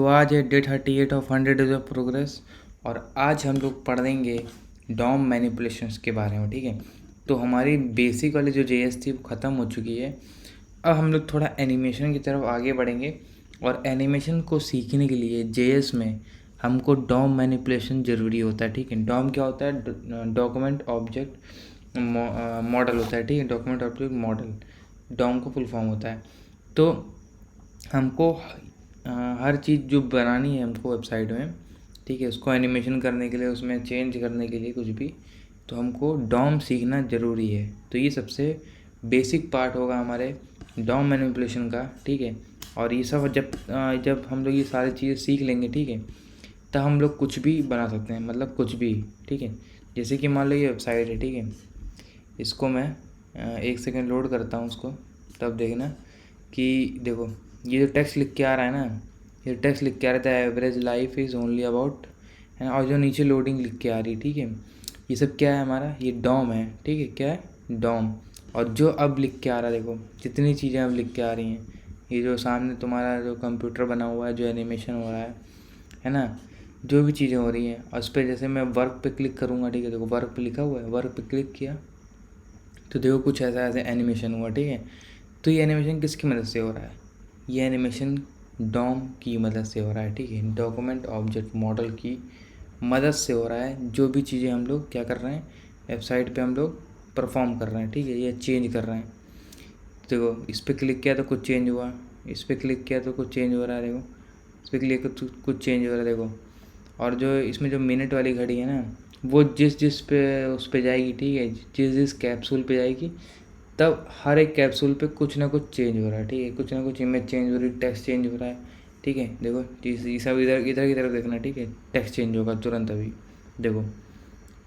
तो आज है day 38 of 100 days of progress और आज हम लोग पढ़ेंगे डॉम मैनिपुलेशंस के बारे में। ठीक है, तो हमारी बेसिक वाली जो जेएस थी वो ख़त्म हो चुकी है। अब हम लोग थोड़ा एनिमेशन की तरफ आगे बढ़ेंगे और एनिमेशन को सीखने के लिए जेएस में हमको डॉम मैनिपुलेशन ज़रूरी होता है। ठीक है, डॉम क्या होता है? डॉक्यूमेंट ऑब्जेक्ट मॉडल होता है। ठीक है, डॉक्यूमेंट ऑब्जेक्ट मॉडल डॉम को फुल फॉर्म होता है। तो हमको हर चीज़ जो बनानी है हमको वेबसाइट में, ठीक है, उसको एनिमेशन करने के लिए, उसमें चेंज करने के लिए कुछ भी, तो हमको डॉम सीखना ज़रूरी है। तो ये सबसे बेसिक पार्ट होगा हमारे डॉम मैनिपुलेशन का। ठीक है, और ये सब जब हम लोग ये सारी चीज़ें सीख लेंगे, ठीक है, तब हम लोग कुछ भी बना सकते हैं, मतलब कुछ भी। ठीक है, जैसे कि मान लो ये वेबसाइट है, ठीक है, इसको मैं 1 सेकेंड लोड करता हूँ उसको, तब देखना कि देखो ये जो टेक्स्ट लिख के आ रहा है ना, ये टेक्स्ट लिख के आ रहा था average life is only about, है ना, और जो नीचे लोडिंग लिख के आ रही है, ठीक है, ये सब क्या है हमारा? ये डॉम है। ठीक है, क्या है? डॉम। और जो अब लिख के आ रहा है, देखो जितनी चीज़ें अब लिख के आ रही हैं, ये जो सामने तुम्हारा जो कंप्यूटर बना हुआ है, जो एनिमेशन हो रहा है ना, जो भी चीज़ें हो रही हैं, और उस पर जैसे मैं वर्क पे क्लिक करूँगा, ठीक है, देखो वर्क पे लिखा हुआ है, वर्क पे क्लिक किया तो देखो कुछ ऐसा ऐसे एनिमेशन हुआ। ठीक है, तो ये एनिमेशन किसकी मदद से हो रहा है? ये एनिमेशन डॉम की मदद से हो रहा है। ठीक है, डॉक्यूमेंट ऑब्जेक्ट मॉडल की मदद से हो रहा है। जो भी चीज़ें हम लोग क्या कर रहे हैं वेबसाइट पे हम लोग परफॉर्म कर रहे हैं, ठीक है, ये चेंज कर रहे हैं। देखो इस पर क्लिक किया तो कुछ चेंज हुआ, इस पर क्लिक किया तो कुछ चेंज हो रहा है, देखो इस पर क्लिक किया तो कुछ चेंज हो रहा है, देखो। और जो इसमें जो मिनट वाली घड़ी है ना, वो जिस पे उस पे जाएगी, ठीक है, जिस कैप्सूल पे जाएगी, तब हर एक कैप्सूल पे कुछ ना कुछ चेंज हो रहा है। ठीक है, कुछ ना कुछ इमेज चेंज हो रही है, टेक्स्ट चेंज हो रहा है। ठीक है, देखो ये सब इधर इधर की तरफ देखना, ठीक है, टेक्स्ट चेंज होगा तुरंत अभी, देखो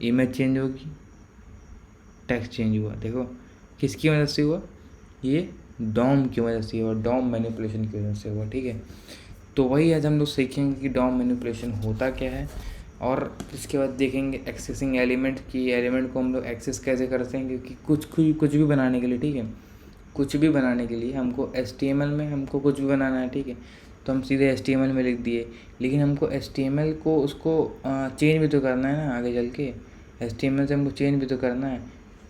इमेज चेंज होगी, टेक्स्ट चेंज हुआ, देखो किसकी वजह से हुआ? ये डॉम की वजह से हुआ, डॉम मैनिपुलेशन की वजह से हुआ। ठीक है, तो वही आज हम लोग सीखेंगे कि डॉम मैनिपुलेशन होता क्या है, और इसके बाद देखेंगे एक्सेसिंग एलिमेंट की, एलिमेंट को हम लोग एक्सेस कैसे करते हैं, क्योंकि कुछ भी बनाने के लिए, ठीक है, कुछ भी बनाने के लिए हमको HTML में हमको कुछ भी बनाना है, ठीक है, तो हम सीधे HTML में लिख दिए, लेकिन हमको HTML को उसको चेंज भी तो करना है ना आगे चल के, HTML से हमको चेंज भी तो करना है।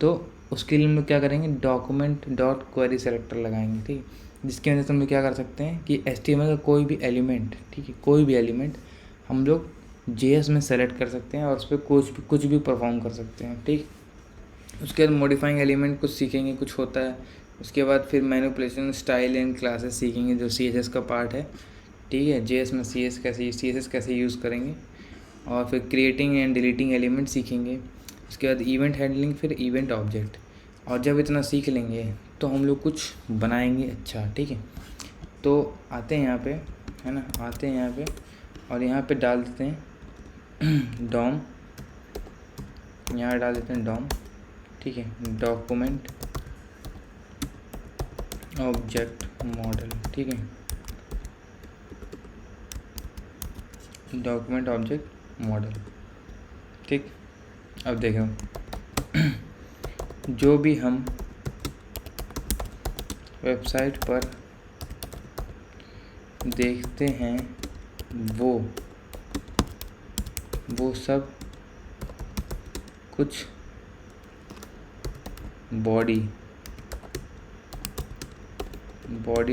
तो उसके लिए हम लोग क्या करेंगे? डॉक्यूमेंट डॉट क्वेरी सेलेक्टर लगाएंगे, ठीक है, जिसकी वजह से हम लोग क्या कर सकते हैं कि HTML का कोई भी एलिमेंट, ठीक है, कोई भी एलिमेंट हम लोग JS में सेलेक्ट कर सकते हैं और उस पर कुछ भी परफॉर्म कर सकते हैं। ठीक, उसके बाद मॉडिफाइंग एलिमेंट कुछ सीखेंगे, कुछ होता है। उसके बाद फिर मैनिपुलेशन स्टाइल एंड क्लासेस सीखेंगे, जो CSS का पार्ट है। ठीक है, JS में CSS कैसे यूज़ करेंगे, और फिर क्रिएटिंग एंड डिलीटिंग एलिमेंट सीखेंगे। उसके बाद इवेंट हैंडलिंग, फिर इवेंट ऑब्जेक्ट। और जब इतना सीख लेंगे तो हम लोग कुछ बनाएंगे अच्छा। ठीक है, तो आते हैं यहाँ पे, है ना, आते हैं यहाँ पे और यहाँ पे डाल देते हैं डॉम, यहाँ डाल देते हैं डॉम। ठीक है, डॉक्यूमेंट ऑब्जेक्ट मॉडल। ठीक है, डॉक्यूमेंट ऑब्जेक्ट मॉडल। ठीक, अब देखो जो भी हम वेबसाइट पर देखते हैं वो सब कुछ बॉडी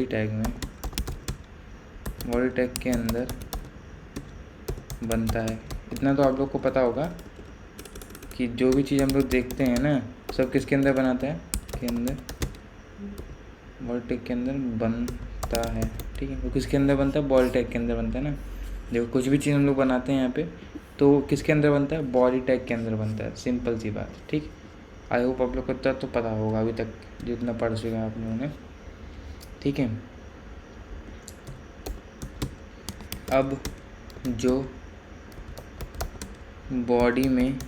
टैग के अंदर बनता है। इतना तो आप लोग को पता होगा कि जो भी चीज़ हम लोग देखते हैं ना, सब किसके अंदर बनाता है, के अंदर, बॉडी टैग के अंदर बनता है। ठीक है, वो किसके अंदर बनता है? बॉडी टैग के अंदर बनता है ना। देखो कुछ भी चीज़ हम लोग बनाते हैं यहाँ पे, तो किसके अंदर बनता है? बॉडी टैग के अंदर बनता है। सिंपल सी बात। ठीक, आई होप आप लोग को तो पता होगा अभी तक जितना पढ़ चुके हैं आप लोगों ने। ठीक है, अब जो बॉडी में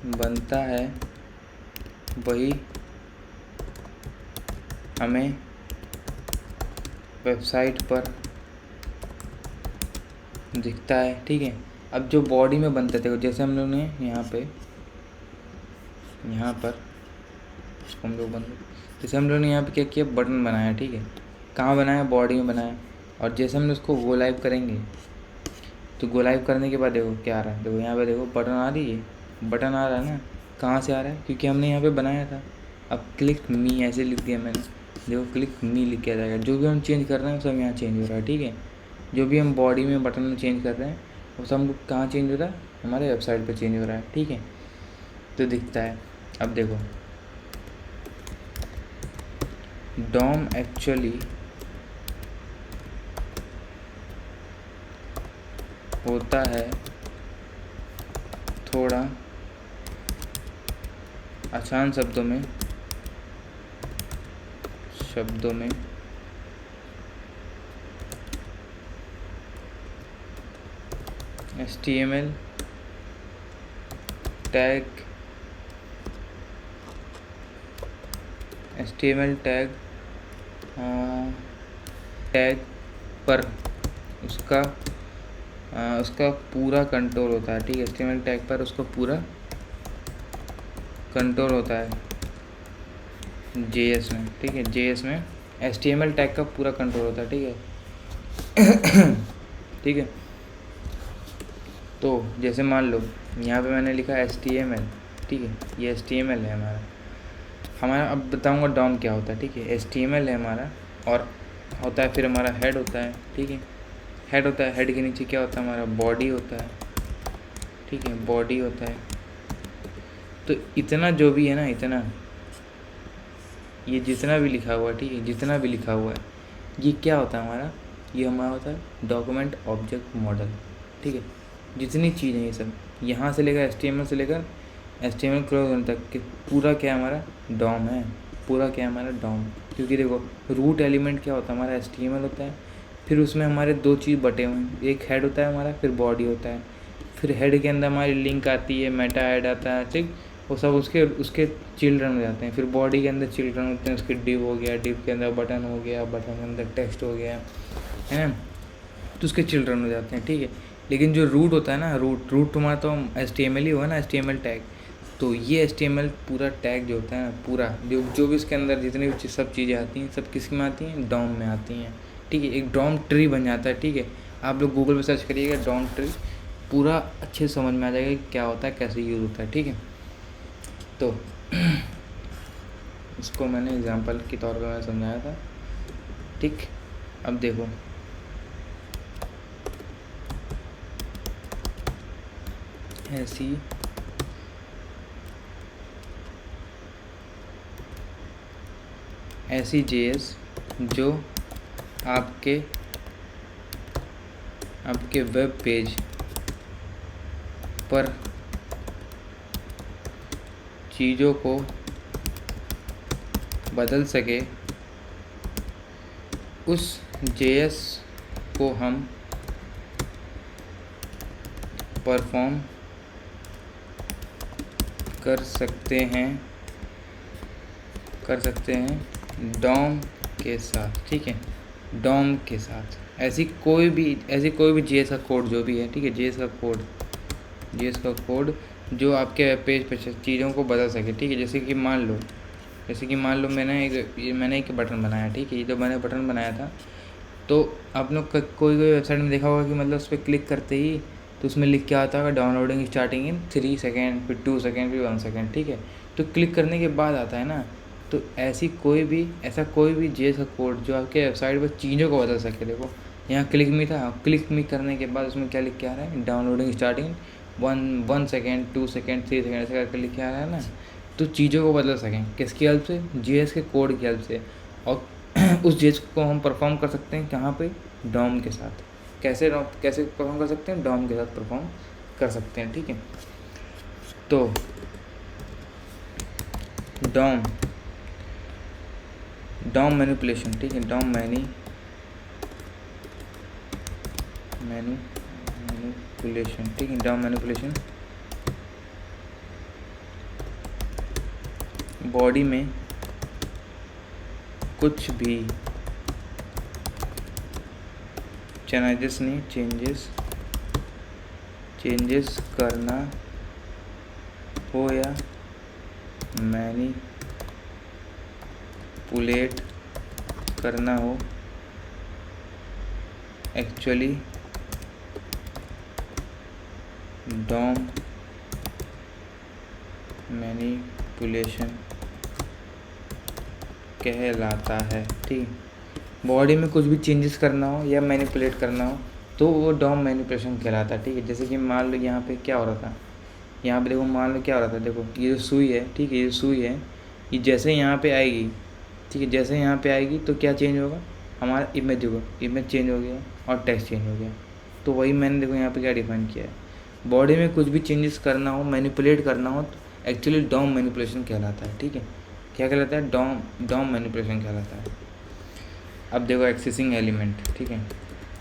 बनता है वही हमें वेबसाइट पर दिखता है। ठीक है, अब जो बॉडी में बनता है, देखो जैसे हम लोग ने यहाँ पर इसको हम लोग जैसे हम लोग ने यहाँ पे क्या किया, बटन बनाया। ठीक है, कहाँ बनाया? बॉडी में बनाया। और जैसे हम उसको गो लाइव करेंगे तो गो लाइव करने के बाद देखो क्या आ रहा है, देखो यहाँ पे देखो बटन आ रही है, बटन आ रहा है ना, कहाँ से आ रहा है, क्योंकि हमने यहाँ पे बनाया था। अब क्लिक मी ऐसे लिख दिया मैंने, देखो क्लिक मी लिख के आ जाएगा। जो भी हम चेंज कर रहे हैं सब यहाँ चेंज हो रहा है, ठीक है। जो भी हम बॉडी में बटन में चेंज कर रहे हैं वो सब कहाँ चेंज हो रहा है, हमारे वेबसाइट पर चेंज हो रहा है, ठीक है। तो दिखता है। अब देखो डॉम एक्चुअली होता है थोड़ा आसान शब्दों में HTML टैग पर उसका पूरा कंट्रोल होता है, ठीक है। HTML टैग पर उसका पूरा कंट्रोल होता है JS में, ठीक है। JS में HTML टैग का पूरा कंट्रोल होता है, ठीक है। ठीक है। तो जैसे मान लो यहाँ पे मैंने लिखा HTML, ठीक है, ये HTML है हमारा। अब बताऊँगा डॉम क्या होता है, ठीक है। HTML है हमारा, और होता है फिर हमारा हेड होता है, ठीक है। हेड होता है, हेड के नीचे क्या होता है हमारा बॉडी होता है, ठीक है, बॉडी होता है। तो इतना जो भी है ना, इतना ये जितना भी लिखा हुआ है, ठीक है, जितना भी लिखा हुआ है ये क्या होता है हमारा, ये हमारा होता है डॉक्यूमेंट ऑब्जेक्ट मॉडल, ठीक है। जितनी चीज़ है ये सब यहाँ से लेकर HTML से लेकर HTML क्लोज तक के पूरा क्या हमारा डॉम है, पूरा क्या हमारा डॉम। क्योंकि देखो रूट एलिमेंट क्या होता है हमारा HTML होता है, फिर उसमें हमारे दो चीज़ बटे हुए हैं, एक हेड होता है हमारा, फिर बॉडी होता है। फिर हेड के अंदर हमारी लिंक आती है, मेटा ऐड आता है, ठीक, वो सब उसके चिल्ड्रन हो जाते हैं। फिर बॉडी के अंदर चिल्ड्रन होते हैं, उसके डिव हो गया, डिव के अंदर बटन हो गया, बटन के अंदर टेक्स्ट हो गया, है ना, तो उसके चिल्ड्रन हो जाते हैं, ठीक है। लेकिन जो रूट होता है ना, रूट तुम्हारा तो HTML ही हुआ ना, HTML टैग। तो ये HTML पूरा टैग जो होता है ना, पूरा जो भी इसके अंदर जितनी भी सब चीज़ें आती हैं सब किस में आती हैं, डॉम में आती हैं, ठीक है। एक डॉम ट्री बन जाता है, ठीक है। आप लोग गूगल पे सर्च करिएगा डॉम ट्री, पूरा अच्छे से समझ में आ जाएगा क्या होता है, कैसे यूज़ होता है, ठीक है। तो इसको मैंने एग्जांपल के तौर पे मैं समझाया था, ठीक। अब देखो ऐसी JS जो आपके वेब पेज पर चीज़ों को बदल सके, उस JS को हम परफॉर्म कर सकते हैं डॉम के साथ, ठीक है, डॉम के साथ। ऐसी कोई भी JS का कोड जो भी है, ठीक है, JS का कोड जो आपके वेब पेज पे चीज़ों को बदल सके, ठीक है। जैसे कि मान लो मैंने एक बटन बनाया, ठीक है। ये जो मैंने बटन बनाया था, तो आप लोग कोई वेबसाइट में देखा होगा कि मतलब उस पर क्लिक करते ही तो उसमें लिख के आता होगा डाउनलोडिंग स्टार्टिंग इन 3 सेकेंड, फिर 2 सेकेंड, फिर 1 सेकेंड, ठीक है। तो क्लिक करने के बाद आता है ना, तो ऐसा कोई भी JS का कोड जो आपके वेबसाइट पर चीज़ों को बदल सके। देखो यहाँ क्लिक मी था, क्लिक मी करने के बाद उसमें क्या लिख के आ रहा है, downloading starting 1 second, 2 second, 3 second, ऐसे करके लिख के आ रहा है ना। तो चीज़ों को बदल सकें किसकी हेल्प से, JS के कोड की हेल्प से। और उस JS को हम परफॉर्म कर सकते हैं कहाँ पे, डॉम के साथ। कैसे परफॉर्म कर सकते हैं, डॉम के साथ परफॉर्म कर सकते हैं, ठीक है। तो डॉम मैनिपुलेशन, ठीक है, डॉम मैनिपुलेशन, ठीक है। डॉम मैनिपुलेशन बॉडी में कुछ भी चेंजेस करना हो या मैनिपुलेट करना हो, एक्चुअली डॉम मैनिपुलेशन कहलाता है। ठीक, बॉडी में कुछ भी चेंजेस करना हो या मैनिपुलेट करना हो तो वो डॉम मैनिपुलेशन कहलाता है। ठीक है, जैसे कि मान लो यहाँ पे क्या हो रहा था, यहाँ पे देखो, मान लो क्या हो रहा था, देखो ये जो सुई है, ठीक है, ये सुई है, ये जैसे यहाँ पे आएगी, ठीक है, जैसे यहाँ पे आएगी तो क्या चेंज होगा, हमारा इमेज होगा, इमेज चेंज हो गया और टेक्स्ट चेंज हो गया। तो वही मैंने देखो यहाँ पे क्या डिफाइन किया है, बॉडी में कुछ भी चेंजेस करना हो, मैनिपुलेट करना हो तो एक्चुअली डॉम मैनिपुलेशन कहलाता है। ठीक है, क्या कहलाता है, डॉम मैनिपुलेशन कहलाता है। अब देखो एक्सेसिंग एलिमेंट, ठीक है,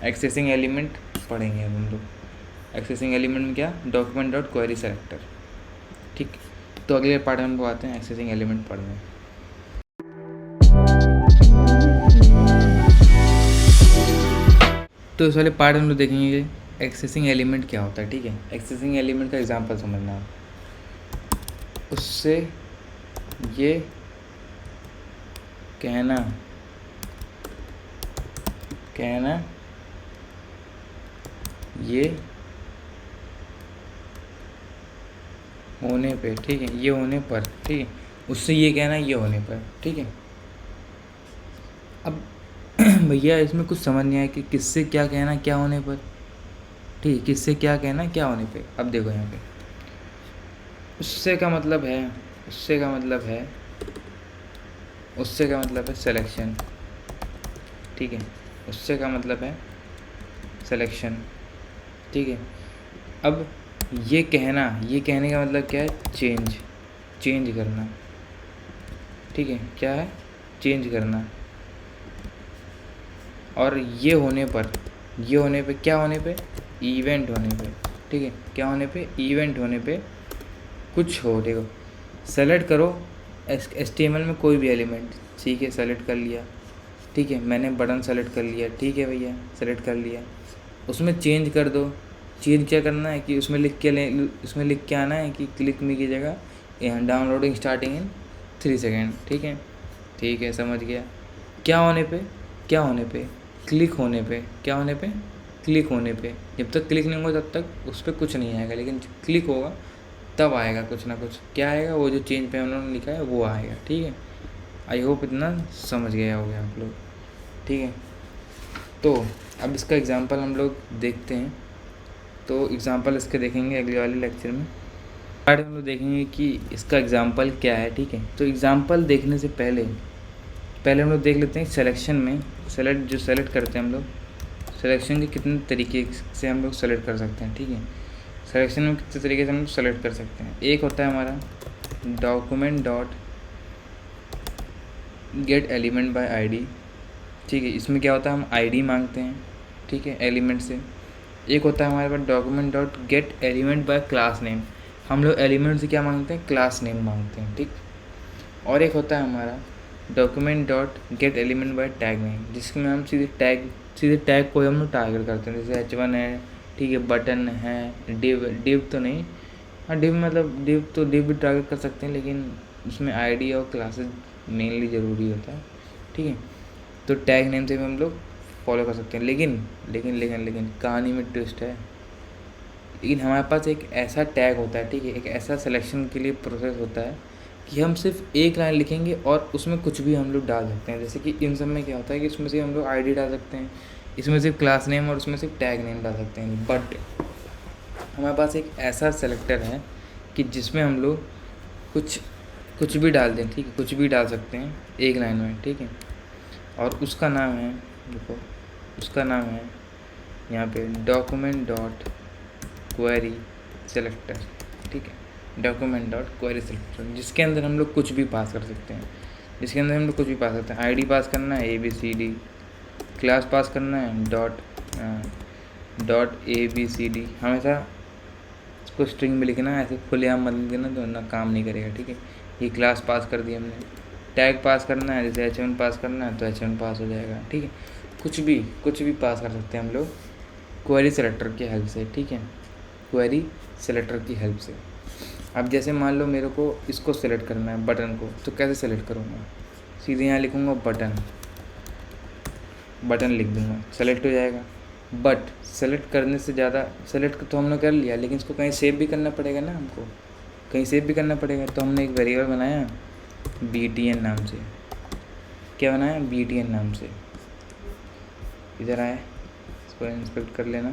एक्सेसिंग एलिमेंट पढ़ेंगे अब हम लोग। एक्सेसिंग एलिमेंट में क्या, डॉक्यूमेंट डॉट क्वेरी सेलेक्टर। ठीक, तो अगले पार्ट में हम लोग आते हैं एक्सेसिंग एलिमेंट पढ़ने। तो इस वाले पार्ट में हम लोग देखेंगे एक्सेसिंग एलिमेंट क्या होता है। ठीक है, एक्सेसिंग एलिमेंट का एग्जांपल समझना, उससे ये कहना ये होने पे, ठीक है, ये होने पर, ठीक है, उससे ये कहना ये होने पर। ठीक है, अब भैया इसमें कुछ समझ नहीं आया कि किससे क्या कहना क्या होने पर। ठीक है, किससे क्या कहना क्या होने पे। अब देखो यहाँ पे उससे का मतलब है, उससे का मतलब है सिलेक्शन। ठीक है, उससे का मतलब है सिलेक्शन। ठीक है, अब ये कहने का मतलब क्या है, चेंज करना। ठीक है, क्या है, चेंज करना। और ये होने पे क्या होने पे, इवेंट होने पे। ठीक है, क्या होने पे, इवेंट होने पे कुछ हो। देखो सेलेक्ट करो HTML में कोई भी एलिमेंट, ठीक है, सेलेक्ट कर लिया, ठीक है, मैंने बटन सेलेक्ट कर लिया, ठीक है भैया, सेलेक्ट कर लिया, उसमें चेंज कर दो। चेंज क्या करना है कि उसमें लिख के आना है कि क्लिक मी की जगह यहाँ डाउनलोडिंग स्टार्टिंग इन 3 सेकेंड। ठीक है, समझ गया। क्या होने पे, क्लिक होने पे, क्या होने पे, क्लिक होने पे। जब तक क्लिक नहीं होगा तब तक उस पर कुछ नहीं आएगा, लेकिन जब क्लिक होगा तब आएगा कुछ ना कुछ। क्या आएगा, वो जो चेंज पे उन्होंने लिखा है वो आएगा। ठीक है, आई होप इतना समझ गया होगा आप लोग। ठीक है, तो अब इसका एग्ज़ाम्पल हम लोग देखते हैं। तो एग्ज़ाम्पल इसके देखेंगे अगले वाले लेक्चर में। पार्ट हम लोग देखेंगे कि इसका एग्ज़ाम्पल क्या है। ठीक है, तो एग्ज़ाम्पल देखने से पहले हम लोग देख लेते हैं सिलेक्शन में सेलेक्ट करते हैं हम लोग, सिलेक्शन के कितने तरीके से हम लोग सेलेक्ट कर सकते हैं। ठीक है, सिलेक्शन में कितने तरीके से हम लोग सेलेक्ट कर सकते हैं। एक होता है हमारा document dot get element bye ID. ठीक है, इसमें क्या होता है, हम आईडी मांगते हैं, ठीक है, एलिमेंट से। एक होता है हमारे पास document dot get element by class name, हम लोग एलिमेंट से क्या मांगते हैं, क्लास नेम मांगते हैं। ठीक, और एक होता है हमारा document dot get element bye tag name, जिसमें हम सीधे टैग को हम लोग टारगेट करते हैं, जैसे H1 है, ठीक है, बटन है, डिव तो नहीं, हाँ डिव मतलब डिव भी टारगेट कर सकते हैं, लेकिन उसमें आईडी और क्लासेस मेनली ज़रूरी होता है। ठीक है, तो टैग नेम से भी हम लोग फॉलो कर सकते हैं। लेकिन कहानी में ट्विस्ट है। लेकिन हमारे पास एक ऐसा टैग होता है, ठीक है, एक ऐसा सिलेक्शन के लिए प्रोसेस होता है कि हम सिर्फ एक लाइन लिखेंगे और उसमें कुछ भी हम लोग डाल सकते हैं। जैसे कि इन सब में क्या होता है कि इसमें से हम लोग आईडी डाल सकते हैं, इसमें सिर्फ क्लास नेम और उसमें सिर्फ टैग नेम डाल सकते हैं। बट हमारे पास एक ऐसा सेलेक्टर है कि जिसमें हम लोग कुछ भी डाल दें, ठीक है, कुछ भी डाल सकते हैं एक लाइन में। ठीक है, और उसका नाम है, देखो उसका नाम है यहाँ पे डॉक्यूमेंट डॉट क्वेरी सेलेक्टर। ठीक है, डॉक्यूमेंट डॉट क्वेरी सेलेक्टर, जिसके अंदर हम लोग कुछ भी पास कर सकते हैं, आईडी पास करना है, ABCD, क्लास पास करना है, डॉट ABCD, हमेशा इसको स्ट्रिंग में लिखना है, ऐसे खुलेआम मत लिखना तो ना काम नहीं करेगा। ठीक है, ये क्लास पास कर दी हमने, टैग पास करना है, जैसे H1 पास करना है तो H1 पास हो जाएगा। ठीक है, कुछ भी पास कर सकते हैं हम लोग क्वेरी सेलेक्टर की हेल्प से। ठीक है, क्वेरी सेलेक्टर की हेल्प से। अब जैसे मान लो मेरे को इसको सेलेक्ट करना है, बटन को, तो कैसे सेलेक्ट करूँगा, सीधे यहाँ लिखूँगा बटन लिख दूँगा, सेलेक्ट हो जाएगा। बट सेलेक्ट करने से ज़्यादा, सेलेक्ट तो हमने कर लिया, लेकिन इसको कहीं सेव भी करना पड़ेगा ना, हमको कहीं सेव भी करना पड़ेगा। तो हमने एक वेरिएबल बनाया btn नाम से। क्या बनाया? btn नाम से। इधर आए, इसको इंस्पेक्ट कर लेना,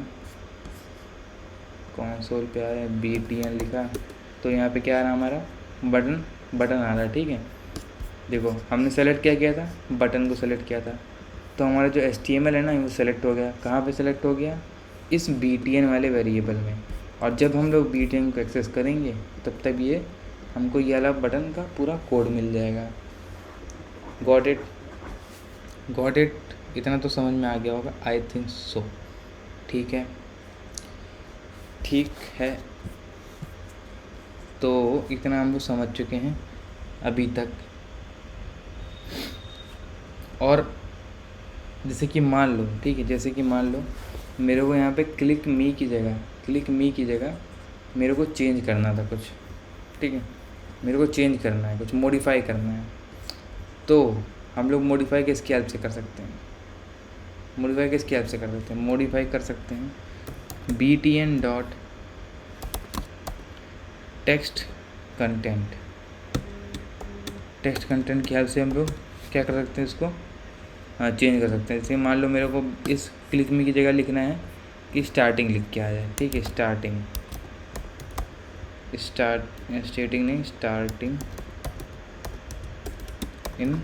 कंसोल पे आया, btn लिखा, तो यहाँ पे क्या आ रहा है हमारा? बटन आ रहा है। ठीक है, देखो हमने सेलेक्ट क्या किया था? बटन को सेलेक्ट किया था, तो हमारा जो HTML है ना वो सेलेक्ट हो गया। कहाँ पे सेलेक्ट हो गया? इस btn वाले वेरिएबल में। और जब हम लोग btn को एक्सेस करेंगे तब तक ये हमको ये वाला बटन का पूरा कोड मिल जाएगा। Got it? इतना तो समझ में आ गया होगा, आई थिंक सो। ठीक है, तो इतना हम लोग समझ चुके हैं अभी तक। और जैसे कि मान लो, ठीक है, जैसे कि मान लो मेरे को यहाँ पे क्लिक मी की जगह मेरे को चेंज करना था कुछ। ठीक है, मेरे को चेंज करना है, कुछ मॉडिफाई करना है, तो हम लोग मॉडिफाई किसकी हेल्प से कर सकते हैं? मॉडिफाई कर सकते हैं btn डॉट टेक्स्ट कंटेंट की हेल्प से हम लोग क्या कर सकते हैं? इसको चेंज कर सकते हैं। जैसे मान लो मेरे को इस क्लिक मी की जगह लिखना है कि स्टार्टिंग लिख के आ जाए। ठीक है, स्टार्टिंग इन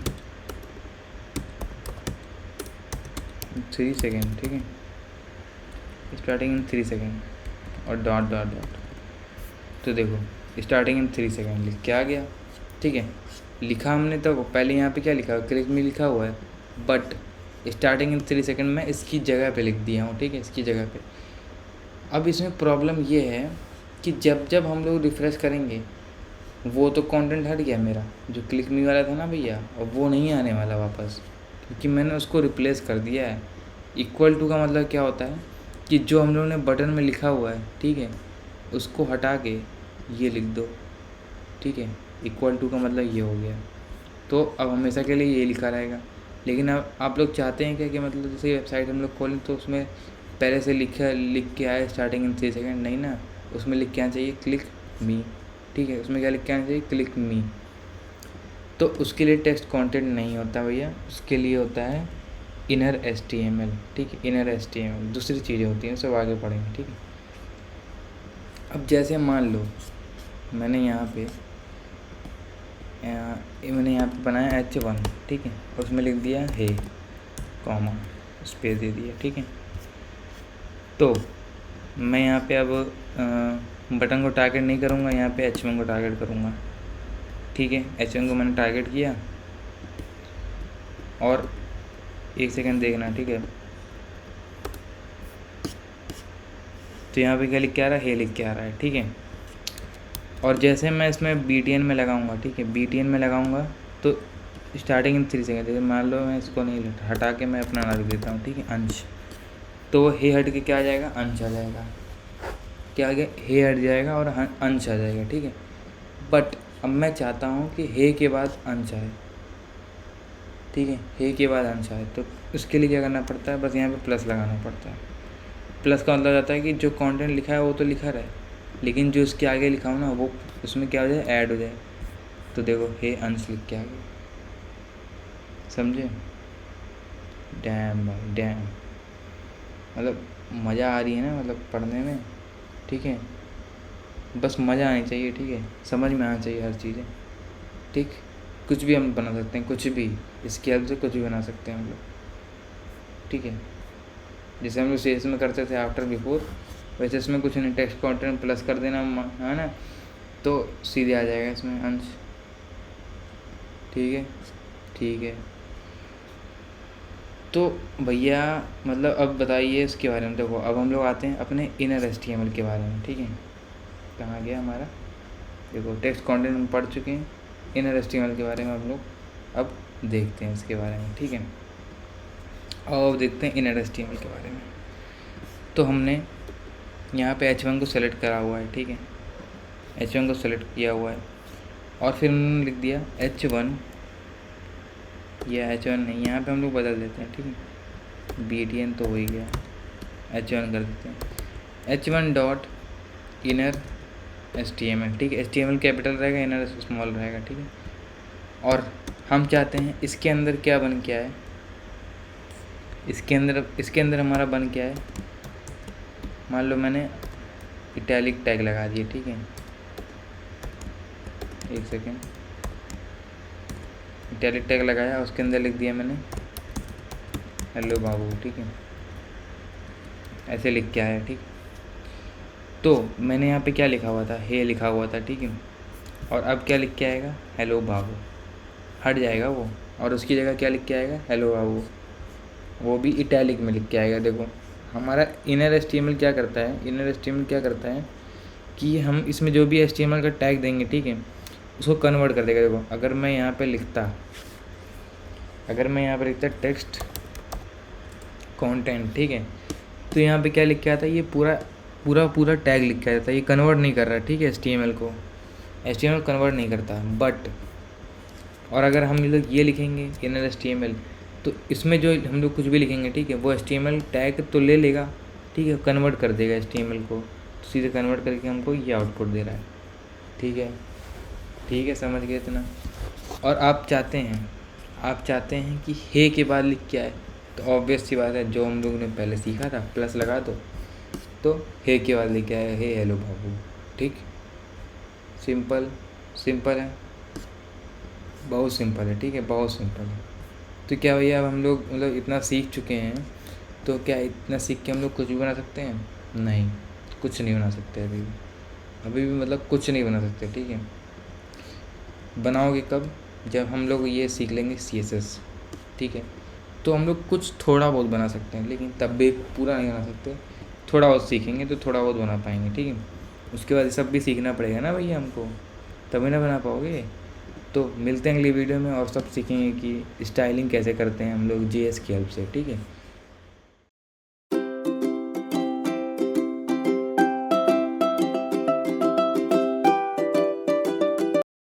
3 सेकेंड। ठीक है, स्टार्टिंग इन 3 सेकेंड और डॉट। तो देखो स्टार्टिंग इन 3 सेकेंड लिख के आ गया। ठीक है, लिखा हमने, तो पहले यहाँ पे क्या लिखा है? क्लिक में लिखा हुआ है, बट स्टार्टिंग इन 3 सेकेंड में इसकी जगह पे लिख दिया हूँ। ठीक है, इसकी जगह पे। अब इसमें प्रॉब्लम ये है कि जब हम लोग रिफ़्रेश करेंगे वो तो कंटेंट हट गया मेरा, जो क्लिक मी वाला था ना भैया, और वो नहीं आने वाला वापस, क्योंकि मैंने उसको रिप्लेस कर दिया है। इक्वल टू का मतलब क्या होता है कि जो हम लोगों ने बटन में लिखा हुआ है, ठीक है, उसको हटा के ये लिख दो। ठीक है, इक्वल टू का मतलब ये हो गया, तो अब हमेशा के लिए ये लिखा रहेगा। लेकिन अब आप लोग चाहते हैं क्या कि मतलब जैसे वेबसाइट हम लोग खोलें तो उसमें पहले से लिख के आए स्टार्टिंग इन 3 सेकेंड? नहीं ना, उसमें लिख के आना चाहिए क्लिक मी। ठीक है, उसमें क्या लिख के आना चाहिए? क्लिक मी। तो उसके लिए टेक्स्ट कंटेंट नहीं होता भैया, उसके लिए होता है इनर HTML। ठीक है, इनर HTML दूसरी चीज़ें होती हैं, सब आगे पढ़ेंगे। ठीक है, अब जैसे मान लो मैंने यहाँ पे बनाया H1। ठीक है, उसमें लिख दिया हे, कॉमा, स्पेस दे दिया। ठीक है, तो मैं यहाँ पे अब बटन को टारगेट नहीं करूँगा, यहाँ पे H1 को टारगेट करूँगा। ठीक है, H1 को मैंने टारगेट किया, और 1 सेकेंड देखना। ठीक है, तो यहाँ पे क्या लिख के आ रहा है? हे लिख के आ रहा है। ठीक है, और जैसे मैं इसमें btn में लगाऊंगा, ठीक है, btn में लगाऊंगा तो स्टार्टिंग इन 3 सेकेंड। मान लो मैं इसको नहीं हटा के मैं अपना नाम लिख देता हूँ। ठीक है, अंश, तो हे हट के क्या आ जाएगा? अंश आ जाएगा। क्या आ गया? हे हट जाएगा और अंश आ जाएगा। ठीक है, बट अब मैं चाहता हूँ कि हे के बाद अंश आए। ठीक है, हे के बाद अंश आए, तो उसके लिए क्या करना पड़ता है? बस यहाँ पे प्लस लगाना पड़ता है। प्लस का मतलब जाता है कि जो कंटेंट लिखा है वो तो लिखा रहे, लेकिन जो इसके आगे लिखा हो ना वो उसमें क्या हो जाए? ऐड हो जाए। तो देखो हे अंश लिख के आ गया, समझे? डैम भाई डैम, मतलब मज़ा आ रही है ना, मतलब पढ़ने में। ठीक है, बस मज़ा आनी चाहिए। ठीक है, समझ में आना चाहिए हर चीज़ें। ठीक, कुछ भी हम बना सकते हैं, कुछ भी, इसकी हेल्प से कुछ भी बना सकते हैं हम लोग। ठीक है, जैसे हम लोग CS में करते थे आफ्टर बिफोर, वैसे इसमें कुछ नहीं, टेक्स्ट कंटेंट प्लस कर देना है ना, तो सीधे आ जाएगा इसमें अंश। ठीक है, तो भैया मतलब अब बताइए इसके बारे में। देखो अब हम लोग आते हैं अपने इनर HTML के बारे में। ठीक है, कहाँ गया हमारा? देखो टेक्स्ट कंटेंट हम पढ़ चुके हैं, इनर HTML के बारे में हम लोग अब देखते हैं इसके बारे में। ठीक है, अब देखते हैं इनर HTML के बारे में। तो हमने यहाँ पे H1 को सेलेक्ट करा हुआ है। ठीक है, H1 को सेलेक्ट किया हुआ है, और फिर हमने लिख दिया H1, या H1 नहीं, यहाँ पे हम लोग बदल देते हैं। ठीक है, btn तो हो ही गया, h1 कर देते हैं, h1 डॉट इनर HTML, ठीक है। HTML कैपिटल रहेगा, इनर स्मॉल रहेगा, ठीक है। और हम चाहते हैं इसके अंदर क्या बन के आए, इसके अंदर हमारा बन के आए, मान लो मैंने इटैलिक टैग लगा दिए, ठीक है। एक सेकेंड, इटैलिक टैग लगाया, उसके अंदर लिख दिया मैंने हेलो बाबू, ठीक है। ऐसे लिख के आया, ठीक। तो मैंने यहाँ पे क्या लिखा हुआ था, हे लिखा हुआ था, ठीक है। और अब क्या लिख के आएगा, हेलो बाबू, हट जाएगा वो, और उसकी जगह क्या लिख के आएगा, हेलो बाबू, वो भी इटैलिक में लिख के आएगा। देखो हमारा इनर HTML क्या करता है, इनर HTML क्या करता है कि हम इसमें जो भी HTML का टैग देंगे, ठीक है, उसको कन्वर्ट कर देगा। देखो अगर मैं यहाँ पे लिखता टेक्स्ट कंटेंट, ठीक है, तो यहाँ पे क्या लिख के आता है, ये पूरा टैग लिख के आता है, ये कन्वर्ट नहीं कर रहा, ठीक है। HTML कन्वर्ट नहीं करता, बट और अगर हम लोग ये लिखेंगे इनर HTML, तो इसमें जो हम लोग कुछ भी लिखेंगे, ठीक है, वो HTML टैग तो ले लेगा, ठीक है, कन्वर्ट कर देगा HTML को, तो सीधे कन्वर्ट करके हमको ये आउटपुट दे रहा है, ठीक है, समझ गए इतना। और आप चाहते हैं कि हे के बाद लिख के आए, तो ऑब्वियस सी बात है, जो हम लोग ने पहले सीखा था, प्लस लगा दो, तो हे के बाद लिख के आए हे हेलो बाबू, ठीक। सिंपल है, बहुत सिंपल है, ठीक है, बहुत सिंपल है। तो क्या भैया अब हम लोग मतलब इतना सीख चुके हैं, तो क्या इतना सीख के हम लोग कुछ भी बना सकते हैं? नहीं, कुछ नहीं बना सकते अभी भी मतलब कुछ नहीं बना सकते, ठीक है। बनाओगे कब? जब हम लोग ये सीख लेंगे CSS, ठीक है। तो हम लोग कुछ थोड़ा बहुत बना सकते हैं, लेकिन तब भी पूरा नहीं बना सकते, थोड़ा बहुत सीखेंगे तो थोड़ा बहुत बना पाएंगे, ठीक है। उसके बाद सब भी सीखना पड़ेगा ना भैया हमको, तभी ना बना पाओगे। तो मिलते हैं अगली वीडियो में और सब सीखेंगे कि स्टाइलिंग कैसे करते हैं हम लोग JS की हेल्प से, ठीक है।